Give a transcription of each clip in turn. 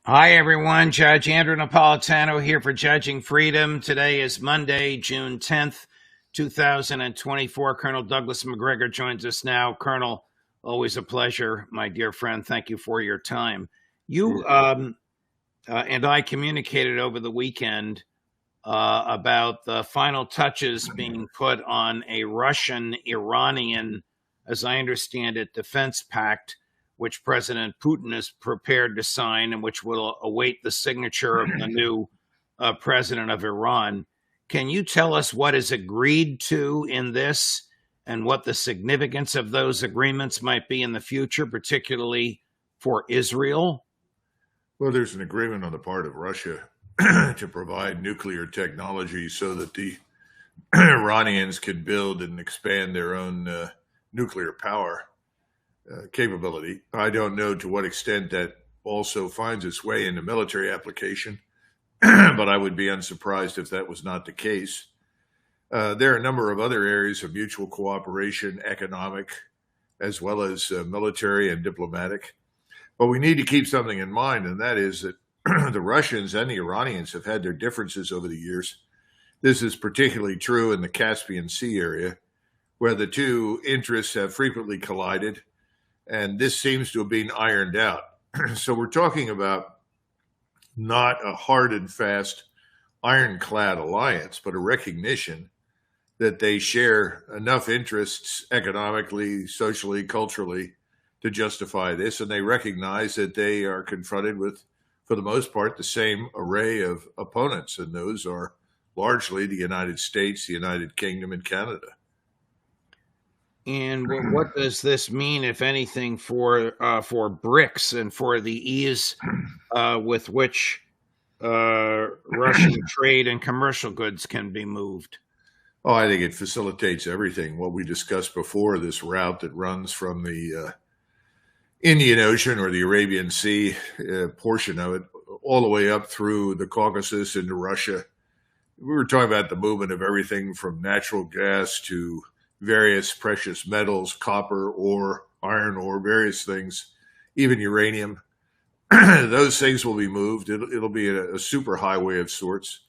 Hi, everyone. Judge Andrew Napolitano here for Judging Freedom. Today is Monday, June 10th, 2024. Colonel Douglas Macgregor joins us now. Colonel, always a pleasure, my dear friend. Thank you for your time. You and I communicated over the weekend about the final touches being put on a Russian-Iranian, as I understand it, defense pact, which President Putin is prepared to sign and which will await the signature of the new president of Iran. Can you tell us what is agreed to in this and what the significance of those agreements might be in the future, particularly for Israel? Well, there's an agreement on the part of Russia to provide nuclear technology so that the Iranians can build and expand their own nuclear power capability. I don't know to what extent that also finds its way into military application, but I would be unsurprised if that was not the case. There are a number of other areas of mutual cooperation, economic, as well as military and diplomatic. But we need to keep something in mind, and that is that the Russians and the Iranians have had their differences over the years. This is particularly true in the Caspian Sea area, where the two interests have frequently collided, and this seems to have been ironed out. So we're talking about not a hard and fast ironclad alliance, but a recognition that they share enough interests economically, socially, culturally to justify this. And they recognize that they are confronted with, for the most part, the same array of opponents. And those are largely the United States, the United Kingdom, and Canada. And what does this mean, if anything, for BRICS and for the ease with which Russian trade and commercial goods can be moved? Oh, I think it facilitates everything. What we discussed before, this route that runs from the Indian Ocean or the Arabian Sea portion of it, all the way up through the Caucasus into Russia. We were talking about the movement of everything from natural gas to various precious metals, copper, ore, iron ore, various things, even uranium. Those things will be moved. It'll be a super highway of sorts.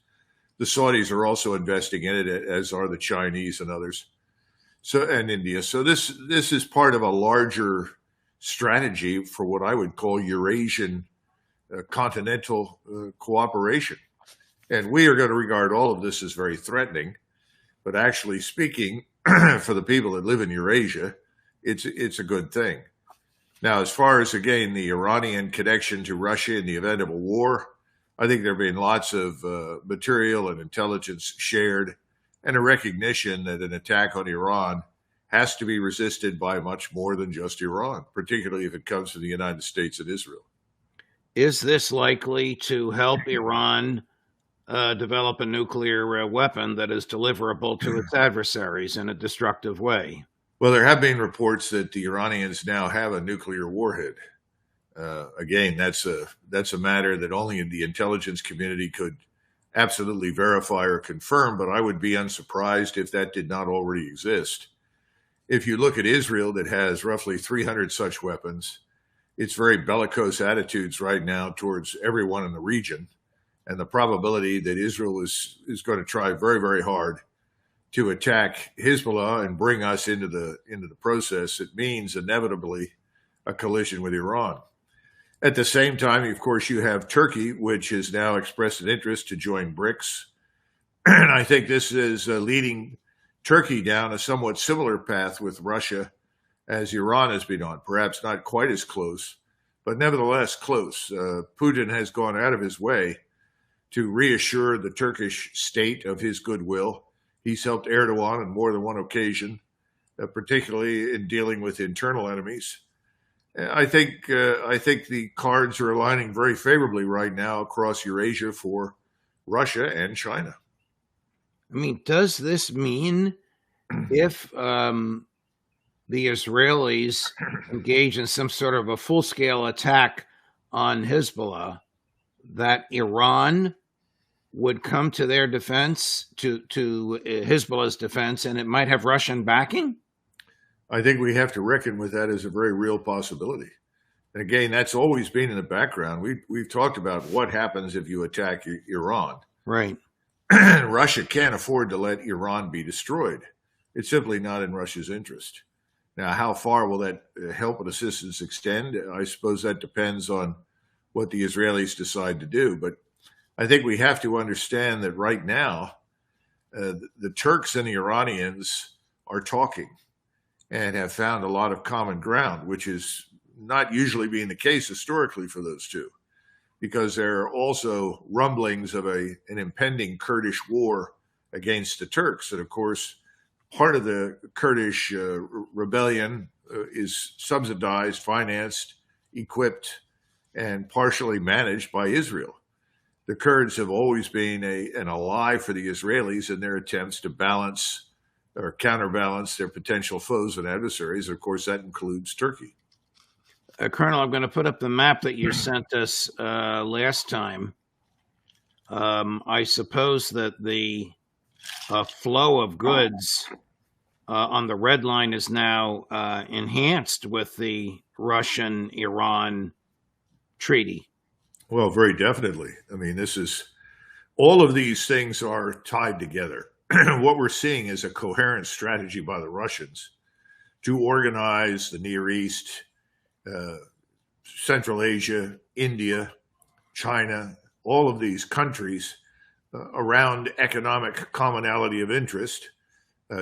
The Saudis are also investing in it, as are the Chinese and others, and India. So this is part of a larger strategy for what I would call Eurasian continental cooperation. And we are going to regard all of this as very threatening. But actually speaking, for the people that live in Eurasia, it's a good thing. Now, as far as, again, the Iranian connection to Russia in the event of a war, I think there have been lots of material and intelligence shared and a recognition that an attack on Iran has to be resisted by much more than just Iran, particularly if it comes from the United States and Israel. Is this likely to help Iran develop a nuclear weapon that is deliverable to its adversaries in a destructive way? Well, there have been reports that the Iranians now have a nuclear warhead. Again, that's a matter that only the intelligence community could absolutely verify or confirm, but I would be unsurprised if that did not already exist. If you look at Israel, that has roughly 300 such weapons, it's very bellicose attitudes right now towards everyone in the region. And the probability that Israel is going to try very, very hard to attack Hezbollah and bring us into the process, it means inevitably a collision with Iran. At the same time, of course, you have Turkey, which has now expressed an interest to join BRICS. And I think this is leading Turkey down a somewhat similar path with Russia as Iran has been on. Perhaps not quite as close, but nevertheless close. Putin has gone out of his way to reassure the Turkish state of his goodwill. He's helped Erdogan on more than one occasion, particularly in dealing with internal enemies. I think the cards are aligning very favorably right now across Eurasia for Russia and China. I mean, does this mean if the Israelis engage in some sort of a full-scale attack on Hezbollah, that Iran would come to their defense, to Hezbollah's defense, and it might have Russian backing? I think we have to reckon with that as a very real possibility. And again, that's always been in the background. We've talked about what happens if you attack Iran. Right. Russia can't afford to let Iran be destroyed. It's simply not in Russia's interest. Now, how far will that help and assistance extend? I suppose that depends on what the Israelis decide to do. But I think we have to understand that right now, the Turks and the Iranians are talking and have found a lot of common ground, which is not usually being the case historically for those two, because there are also rumblings of an impending Kurdish war against the Turks. And of course, part of the Kurdish rebellion is subsidized, financed, equipped, and partially managed by Israel. The Kurds have always been an ally for the Israelis in their attempts to balance or counterbalance their potential foes and adversaries. Of course, that includes Turkey. Colonel, I'm going to put up the map that you sent us last time. I suppose that the flow of goods on the red line is now enhanced with the Russian-Iran treaty. Well, very definitely. I mean, all of these things are tied together. What we're seeing is a coherent strategy by the Russians to organize the Near East, Central Asia, India, China, all of these countries around economic commonality of interest,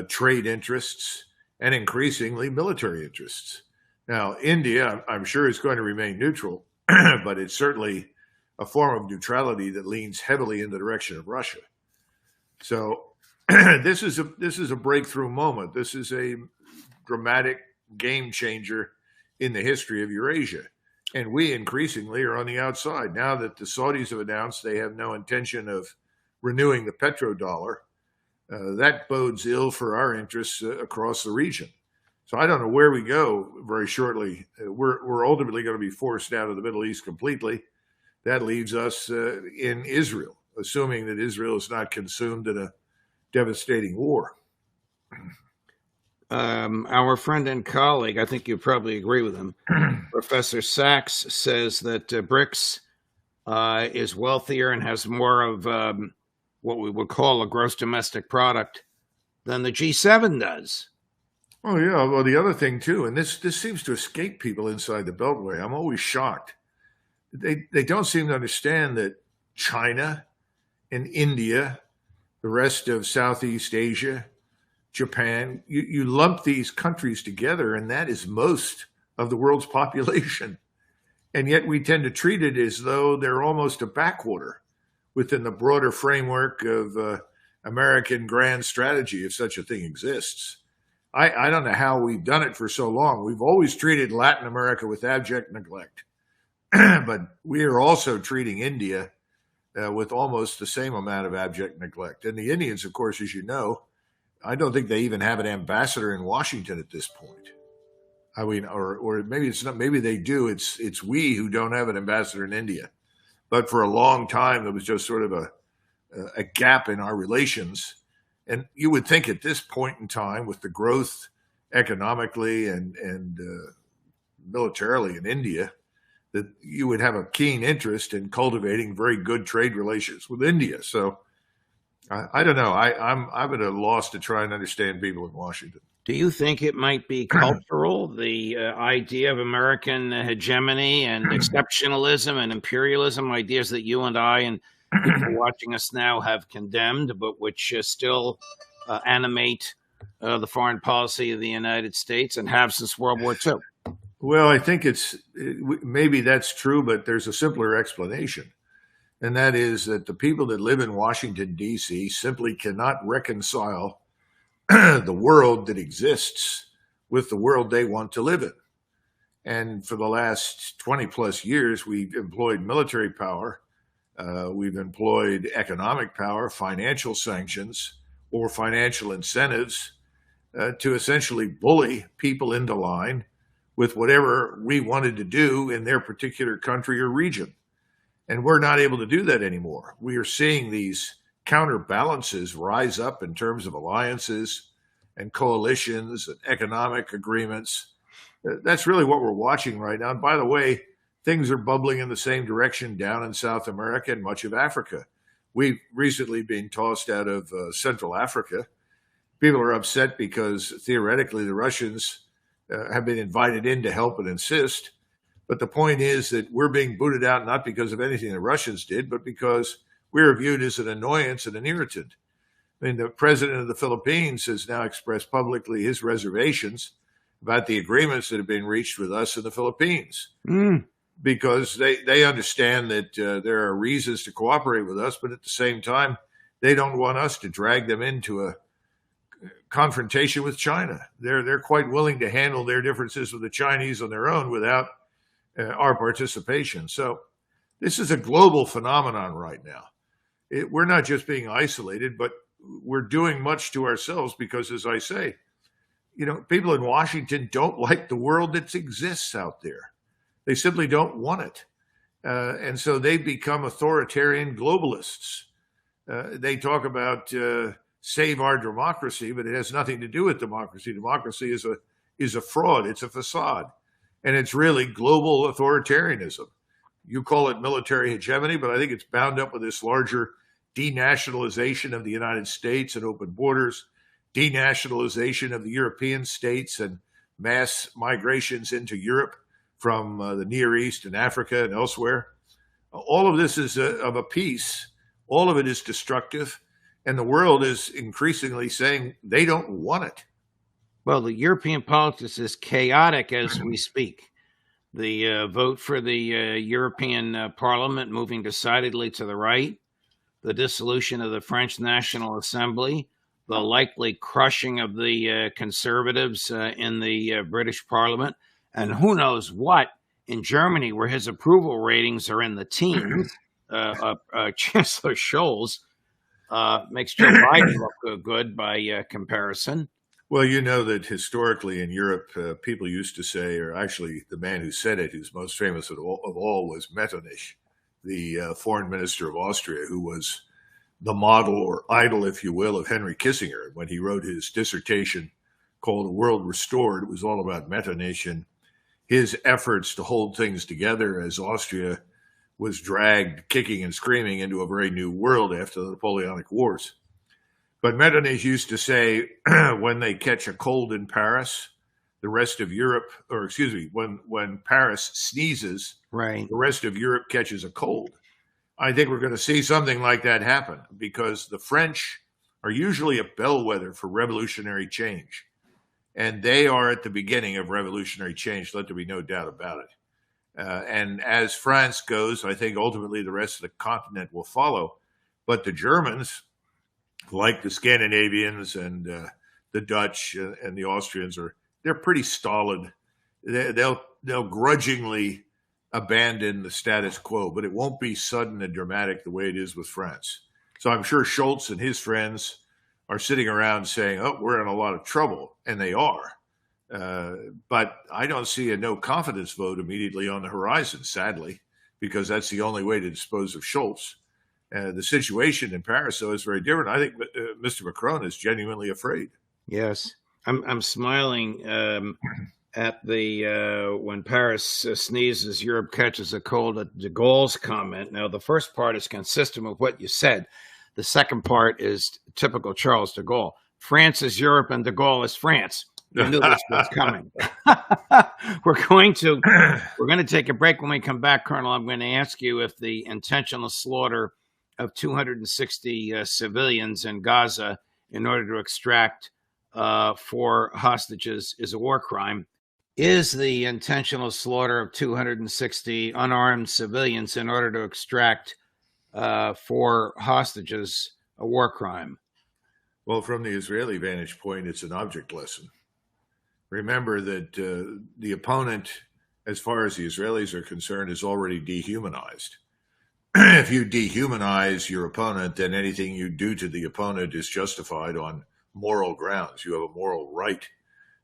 trade interests, and increasingly military interests. Now, India, I'm sure, is going to remain neutral, but it's certainly a form of neutrality that leans heavily in the direction of Russia. So this is a breakthrough moment. This is a dramatic game changer in the history of Eurasia. And we increasingly are on the outside. Now that the Saudis have announced they have no intention of renewing the petrodollar, that bodes ill for our interests across the region. So I don't know where we go very shortly. We're ultimately going to be forced out of the Middle East completely. That leaves us in Israel, assuming that Israel is not consumed in a devastating war. Our friend and colleague, I think you probably agree with him, Professor Sachs, says that BRICS is wealthier and has more of what we would call a gross domestic product than the G7 does. Oh, yeah. Well, the other thing, too, and this seems to escape people inside the Beltway. I'm always shocked. They don't seem to understand that China and India, the rest of Southeast Asia, Japan, you lump these countries together, and that is most of the world's population. And yet we tend to treat it as though they're almost a backwater within the broader framework of American grand strategy, if such a thing exists. I don't know how we've done it for so long. We've always treated Latin America with abject neglect. But we are also treating India with almost the same amount of abject neglect. And the Indians, of course, as you know, I don't think they even have an ambassador in Washington at this point. I mean, or maybe it's not. Maybe they do. It's we who don't have an ambassador in India. But for a long time, there was just sort of a gap in our relations. And you would think at this point in time, with the growth economically and militarily in India, that you would have a keen interest in cultivating very good trade relations with India. So I don't know. I'm at a loss to try and understand people in Washington. Do you think it might be cultural, the idea of American hegemony and exceptionalism and imperialism, ideas that you and I and people watching us now have condemned, but which still animate the foreign policy of the United States and have since World War II? Well, I think maybe that's true, but there's a simpler explanation. And that is that the people that live in Washington, D.C. simply cannot reconcile the world that exists with the world they want to live in. And for the last 20 plus years, we've employed military power. We've employed economic power, financial sanctions, or financial incentives to essentially bully people into line with whatever we wanted to do in their particular country or region. And we're not able to do that anymore. We are seeing these counterbalances rise up in terms of alliances and coalitions and economic agreements. That's really what we're watching right now. And by the way, things are bubbling in the same direction down in South America and much of Africa. We've recently been tossed out of Central Africa. People are upset because theoretically the Russians have been invited in to help and assist. But the point is that we're being booted out not because of anything the Russians did, but because we're viewed as an annoyance and an irritant. I mean, the president of the Philippines has now expressed publicly his reservations about the agreements that have been reached with us in the Philippines, because they understand that there are reasons to cooperate with us, but at the same time, they don't want us to drag them into a confrontation with China. They're quite willing to handle their differences with the Chinese on their own without our participation. So this is a global phenomenon right now. We're not just being isolated, but we're doing much to ourselves because, as I say, people in Washington don't like the world that exists out there. They simply don't want it. And so they've become authoritarian globalists. They talk about save our democracy, but it has nothing to do with democracy. Democracy is a fraud. It's a facade. And it's really global authoritarianism. You call it military hegemony, but I think it's bound up with this larger denationalization of the United States and open borders, denationalization of the European states and mass migrations into Europe from the Near East and Africa and elsewhere. All of this is of a piece. All of it is destructive. And the world is increasingly saying they don't want it. Well, the European politics is chaotic as we speak. The vote for the European Parliament moving decidedly to the right, the dissolution of the French National Assembly, the likely crushing of the conservatives in the British Parliament, and who knows what in Germany, where his approval ratings are in the teens. Chancellor Scholz makes Joe Biden look good by comparison. Well, you know that historically in Europe, people used to say, or actually the man who said it, who's most famous of all was Metternich, the foreign minister of Austria, who was the model or idol, if you will, of Henry Kissinger. When he wrote his dissertation called A World Restored, it was all about Metternich and his efforts to hold things together as Austria was dragged kicking and screaming into a very new world after the Napoleonic Wars. But Metternich used to say, when they catch a cold in Paris, the rest of Europe, or excuse me, when Paris sneezes, right, the rest of Europe catches a cold. I think we're going to see something like that happen because the French are usually a bellwether for revolutionary change. And they are at the beginning of revolutionary change. Let there be no doubt about it. And as France goes, I think ultimately the rest of the continent will follow. But the Germans, like the Scandinavians and the Dutch and the Austrians, they're pretty stolid. They'll grudgingly abandon the status quo, but it won't be sudden and dramatic the way it is with France. So I'm sure Scholz and his friends are sitting around saying, oh, we're in a lot of trouble, and they are. But I don't see a no confidence vote immediately on the horizon, sadly, because that's the only way to dispose of Scholz. The situation in Paris, though, is very different. I think Mr. Macron is genuinely afraid. Yes, I'm smiling at the when Paris sneezes, Europe catches a cold at de Gaulle's comment. Now, the first part is consistent with what you said. The second part is typical Charles de Gaulle. France is Europe and de Gaulle is France. You knew this was coming. We're going to take a break. When we come back, Colonel, I'm going to ask you if the intentional slaughter of 260 civilians in Gaza in order to extract 4 hostages is a war crime. Is the intentional slaughter of 260 unarmed civilians in order to extract 4 hostages a war crime? Well, from the Israeli vantage point, it's an object lesson. Remember that the opponent, as far as the Israelis are concerned, is already dehumanized. If you dehumanize your opponent, then anything you do to the opponent is justified on moral grounds. You have a moral right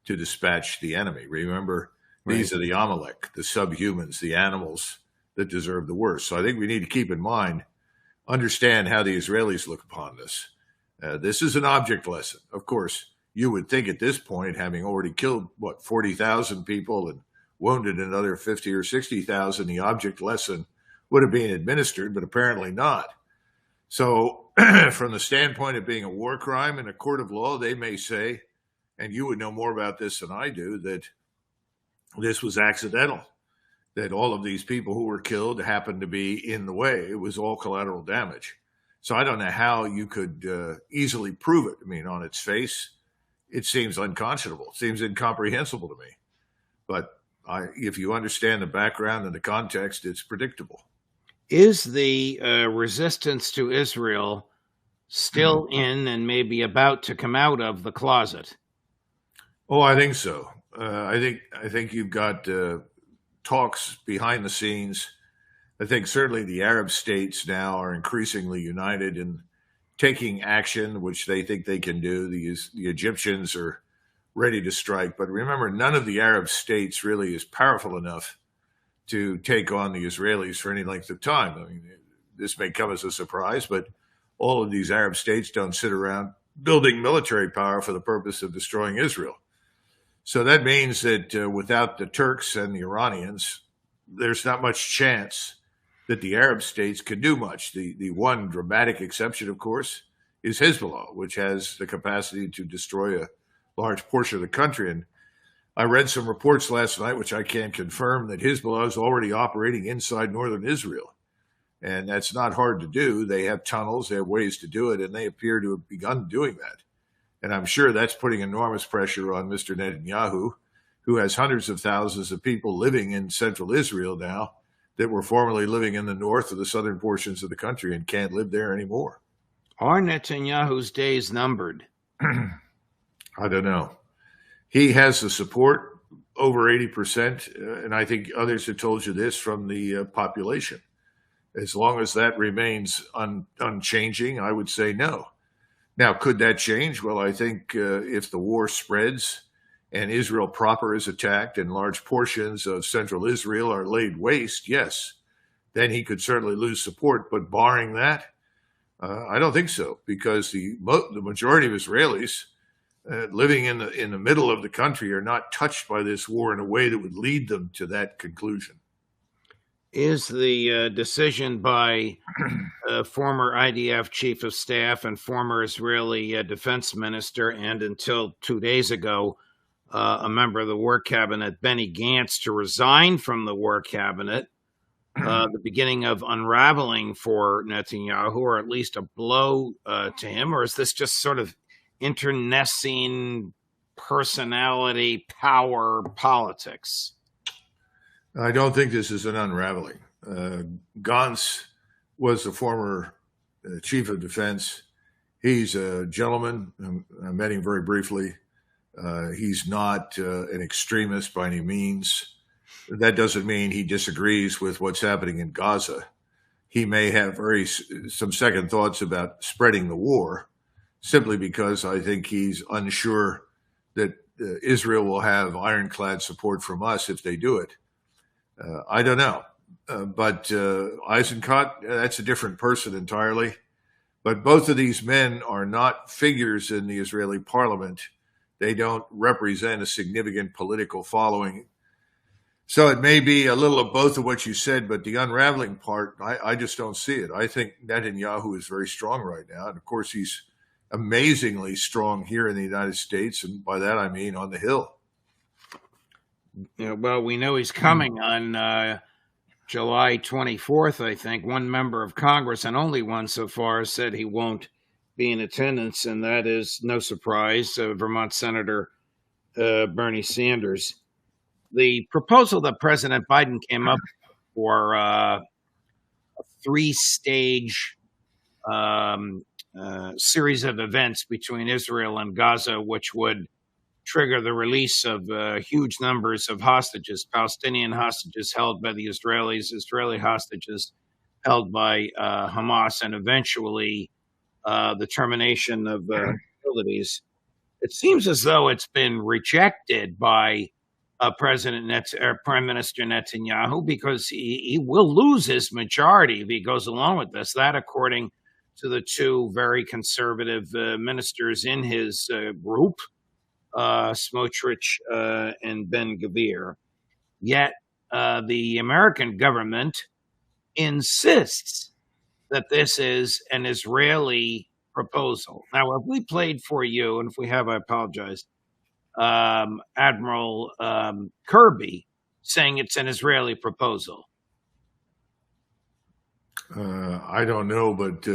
to dispatch the enemy. Remember, these are the Amalek, the subhumans, the animals that deserve the worst. So I think we need to keep in mind, understand how the Israelis look upon this. This is an object lesson. Of course, you would think at this point, having already killed, 40,000 people and wounded another 50 or 60,000, the object lesson would have been administered, but apparently not. So from the standpoint of being a war crime in a court of law, they may say, and you would know more about this than I do, that this was accidental, that all of these people who were killed happened to be in the way. It was all collateral damage. So I don't know how you could easily prove it. I mean, on its face, it seems unconscionable. It seems incomprehensible to me. But if you understand the background and the context, it's predictable. Is the resistance to Israel still in and maybe about to come out of the closet? Oh, I think so. I think you've got talks behind the scenes. I think certainly the Arab states now are increasingly united in taking action, which they think they can do. The Egyptians are ready to strike. But remember, none of the Arab states really is powerful enough to take on the Israelis for any length of time. I mean, this may come as a surprise, but all of these Arab states don't sit around building military power for the purpose of destroying Israel. So that means that without the Turks and the Iranians, there's not much chance that the Arab states could do much. The one dramatic exception, of course, is Hezbollah, which has the capacity to destroy a large portion of the country. And I read some reports last night, which I can confirm, that Hezbollah is already operating inside northern Israel. And that's not hard to do. They have tunnels, they have ways to do it, and they appear to have begun doing that. And I'm sure that's putting enormous pressure on Mr. Netanyahu, who has hundreds of thousands of people living in central Israel now that were formerly living in the north or the southern portions of the country and can't live there anymore. Are Netanyahu's days numbered? I don't know. He has the support, over 80%, and I think others have told you this, from the population. As long as that remains unchanging, I would say no. Now, could that change? Well, I think if the war spreads and Israel proper is attacked and large portions of central Israel are laid waste, yes, then he could certainly lose support. But barring that, I don't think so, because the majority of Israelis living in the middle of the country are not touched by this war in a way that would lead them to that conclusion. Is the decision by former IDF chief of staff and former Israeli defense minister, and until 2 days ago, a member of the war cabinet, Benny Gantz, to resign from the war cabinet, the beginning of unraveling for Netanyahu, or at least a blow to him? Or is this just sort of internecine personality, power politics? I don't think this is an unraveling. Gantz was the former chief of defense. He's a gentleman. I met him very briefly. He's not an extremist by any means. That doesn't mean he disagrees with what's happening in Gaza. He may have some second thoughts about spreading the war, simply because I think he's unsure that Israel will have ironclad support from us if they do it. I don't know. But Eisenkot, that's a different person entirely. But both of these men are not figures in the Israeli parliament. They don't represent a significant political following. So it may be a little of both of what you said, but the unraveling part, I just don't see it. I think Netanyahu is very strong right now. And of course, he's amazingly strong here in the United States. And by that, I mean on the Hill. Yeah, well, we know he's coming on July 24th, I think. One member of Congress, and only one so far, said he won't be in attendance, and that is no surprise. Vermont Senator Bernie Sanders. The proposal that President Biden came up for a three-stage series of events between Israel and Gaza, which would trigger the release of huge numbers of hostages, Palestinian hostages held by the Israelis, Israeli hostages held by Hamas, and eventually the termination of hostilities. It seems as though it's been rejected by Prime Minister Netanyahu, because he will lose his majority if he goes along with this. That, according to the two very conservative ministers in his group, Smotrich and Ben Gvir. Yet the American government insists that this is an Israeli proposal. Now, if we played for you, and if we have, I apologize, Admiral Kirby saying it's an Israeli proposal. I don't know, but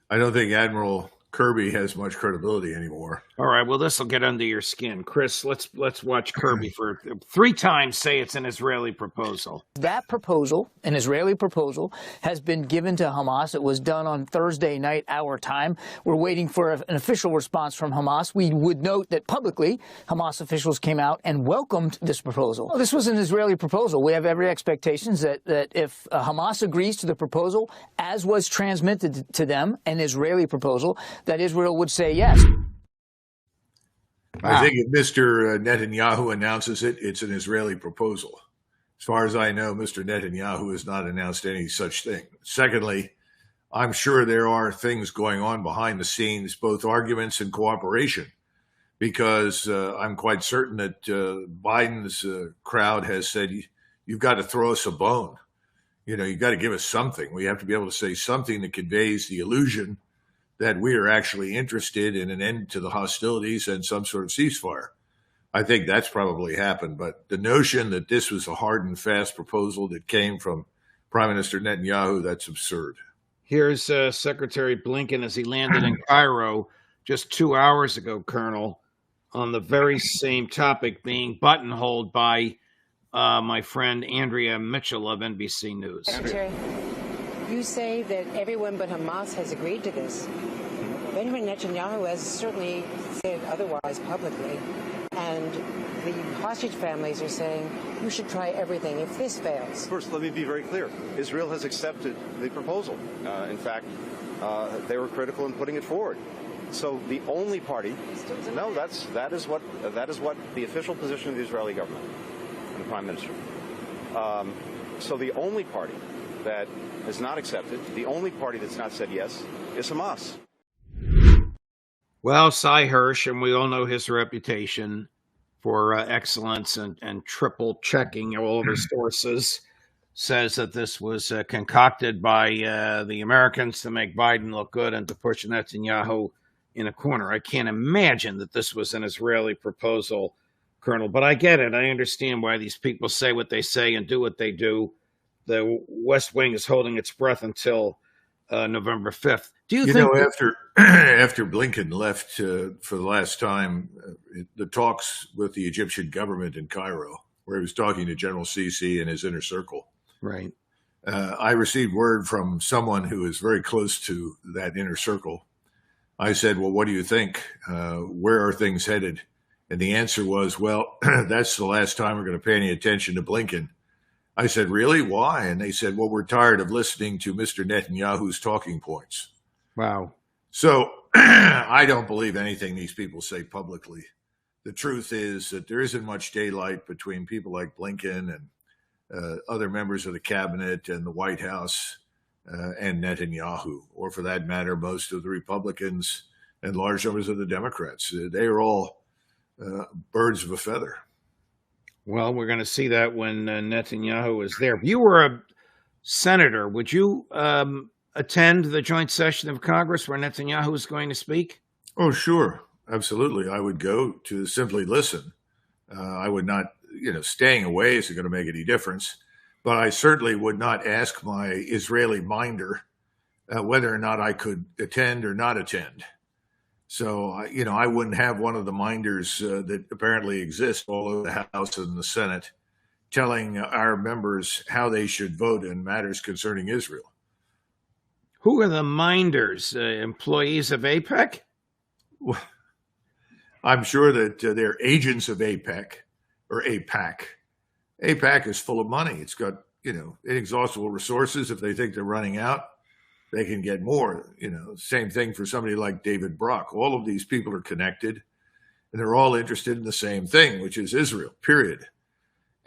I don't think Admiral Kirby has much credibility anymore. All right, well, this will get under your skin. Chris, let's watch Kirby for 3 times say it's an Israeli proposal. That proposal, an Israeli proposal, has been given to Hamas. It was done on Thursday night, our time. We're waiting for an official response from Hamas. We would note that publicly, Hamas officials came out and welcomed this proposal. Well, this was an Israeli proposal. We have every expectation that if Hamas agrees to the proposal, as was transmitted to them, an Israeli proposal, that Israel would say yes. I think if Mr. Netanyahu announces it, it's an Israeli proposal. As far as I know, Mr. Netanyahu has not announced any such thing. Secondly, I'm sure there are things going on behind the scenes, both arguments and cooperation, because I'm quite certain that Biden's crowd has said, you've got to throw us a bone. You've got to give us something. We have to be able to say something that conveys the illusion that we are actually interested in an end to the hostilities and some sort of ceasefire. I think that's probably happened. But the notion that this was a hard and fast proposal that came from Prime Minister Netanyahu, that's absurd. Here's Secretary Blinken as he landed in Cairo just 2 hours ago, Colonel, on the very same topic, being buttonholed by my friend Andrea Mitchell of NBC News. Secretary, you say that everyone but Hamas has agreed to this. Benjamin Netanyahu has certainly said otherwise publicly. And the hostage families are saying you should try everything if this fails. First, let me be very clear. Israel has accepted the proposal. In fact, they were critical in putting it forward. So the only party, no, that is what the official position of the Israeli government and the Prime Minister. So the only party that has not accepted, the only party that's not said yes, is Hamas. Well, Cy Hirsch, and we all know his reputation for excellence and triple checking all of his sources, says that this was concocted by the Americans to make Biden look good and to push Netanyahu in a corner. I can't imagine that this was an Israeli proposal, Colonel, but I get it. I understand why these people say what they say and do what they do. The West Wing is holding its breath until November 5th. Do you think after Blinken left for the last time, the talks with the Egyptian government in Cairo, where he was talking to General Sisi and his inner circle, right? I received word from someone who is very close to that inner circle. I said, well, what do you think? Where are things headed? And the answer was, well, that's the last time we're going to pay any attention to Blinken. I said, really? Why? And they said, well, we're tired of listening to Mr. Netanyahu's talking points. Wow. So I don't believe anything these people say publicly. The truth is that there isn't much daylight between people like Blinken and other members of the cabinet and the White House and Netanyahu, or for that matter, most of the Republicans and large numbers of the Democrats. They are all birds of a feather. Well, we're going to see that when Netanyahu is there. If you were a senator, would you attend the joint session of Congress where Netanyahu is going to speak? Oh, sure. Absolutely. I would go to simply listen. I would not, staying away isn't going to make any difference. But I certainly would not ask my Israeli minder whether or not I could attend or not attend. So, I wouldn't have one of the minders that apparently exist all over the House and the Senate telling our members how they should vote in matters concerning Israel. Who are the minders? Employees of AIPAC? Well, I'm sure that they're agents of AIPAC or AIPAC. AIPAC is full of money. It's got, inexhaustible resources. If they think they're running out, they can get more. Same thing for somebody like David Brock. All of these people are connected, and they're all interested in the same thing, which is Israel, period.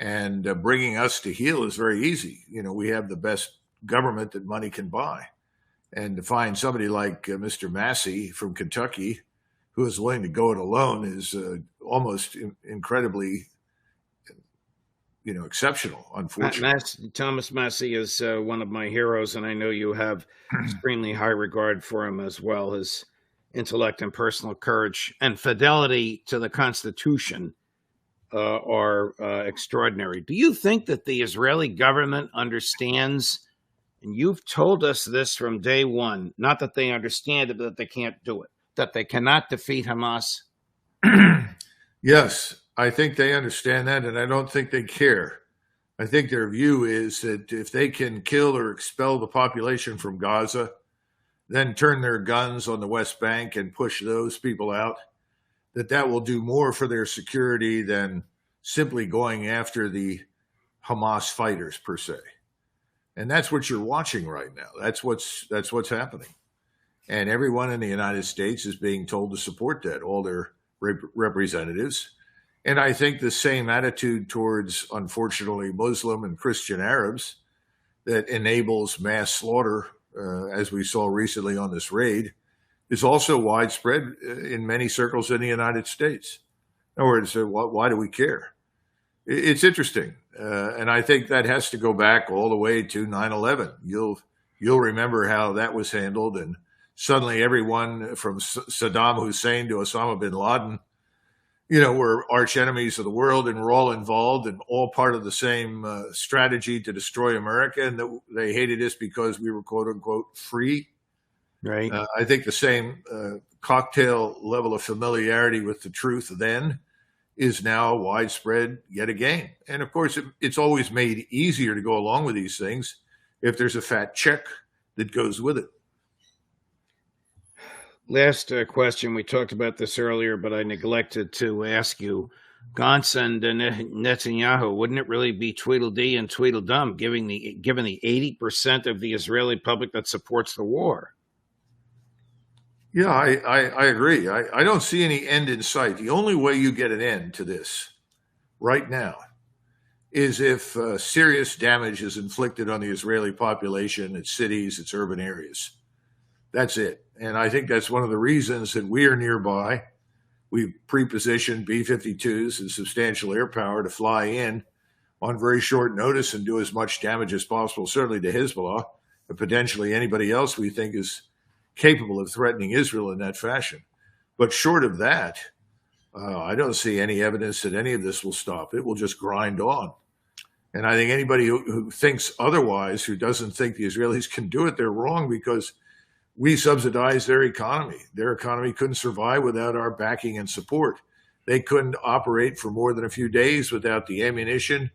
And bringing us to heel is very easy. We have the best government that money can buy. And to find somebody like Mr. Massey from Kentucky who is willing to go it alone is almost incredibly exceptional, unfortunately. Thomas Massey is one of my heroes, and I know you have extremely high regard for him as well. His intellect and personal courage and fidelity to the Constitution are extraordinary. Do you think that the Israeli government understands, and you've told us this from day one, not that they understand it, but that they can't do it, that they cannot defeat Hamas? Yes, I think they understand that, and I don't think they care. I think their view is that if they can kill or expel the population from Gaza, then turn their guns on the West Bank and push those people out, that will do more for their security than simply going after the Hamas fighters per se. And that's what you're watching right now. That's what's happening. And everyone in the United States is being told to support that, all their representatives. And I think the same attitude towards, unfortunately, Muslim and Christian Arabs that enables mass slaughter, as we saw recently on this raid, is also widespread in many circles in the United States. In other words, why do we care? It's interesting. And I think that has to go back all the way to 9/11. You'll remember how that was handled. And suddenly everyone from Saddam Hussein to Osama bin Laden, were arch enemies of the world, and were all involved and all part of the same strategy to destroy America. And that they hated us because we were, quote unquote, free. Right. I think the same cocktail level of familiarity with the truth then is now widespread yet again. And of course, it's always made easier to go along with these things if there's a fat check that goes with it. Last question. We talked about this earlier, but I neglected to ask you. Gantz and Netanyahu, wouldn't it really be Tweedledee and Tweedledum given the 80% of the Israeli public that supports the war? Yeah, I agree. I don't see any end in sight. The only way you get an end to this right now is if serious damage is inflicted on the Israeli population, its cities, its urban areas. That's it. And I think that's one of the reasons that we are nearby. We've pre-positioned B-52s and substantial air power to fly in on very short notice and do as much damage as possible, certainly to Hezbollah, but potentially anybody else we think is capable of threatening Israel in that fashion. But short of that, I don't see any evidence that any of this will stop. It will just grind on. And I think anybody who thinks otherwise, who doesn't think the Israelis can do it, they're wrong, because we subsidize their economy. Their economy couldn't survive without our backing and support. They couldn't operate for more than a few days without the ammunition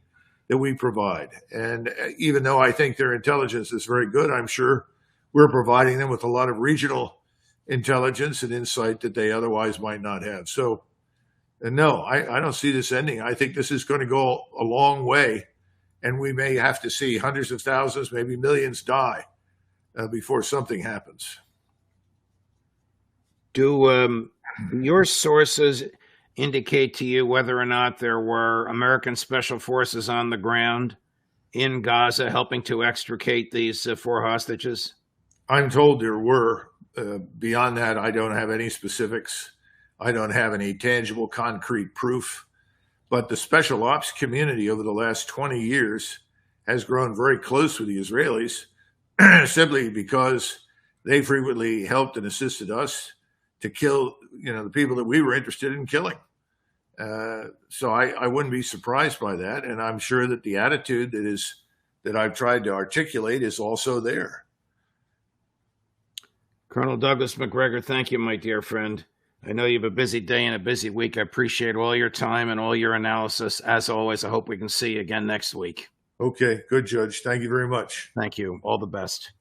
that we provide. And even though I think their intelligence is very good, I'm sure we're providing them with a lot of regional intelligence and insight that they otherwise might not have. So, no, I don't see this ending. I think this is going to go a long way, and we may have to see hundreds of thousands, maybe millions die before something happens. Do your sources indicate to you whether or not there were American special forces on the ground in Gaza helping to extricate these 4 hostages? I'm told there were. Beyond that, I don't have any specifics. I don't have any tangible, concrete proof. But the special ops community over the last 20 years has grown very close with the Israelis, simply because they frequently helped and assisted us to kill, the people that we were interested in killing. So I wouldn't be surprised by that, and I'm sure that the attitude that I've tried to articulate is also there. Colonel Douglas Macgregor, thank you, my dear friend. I know you have a busy day and a busy week. I appreciate all your time and all your analysis. As always, I hope we can see you again next week. Okay, good, Judge. Thank you very much. Thank you. All the best.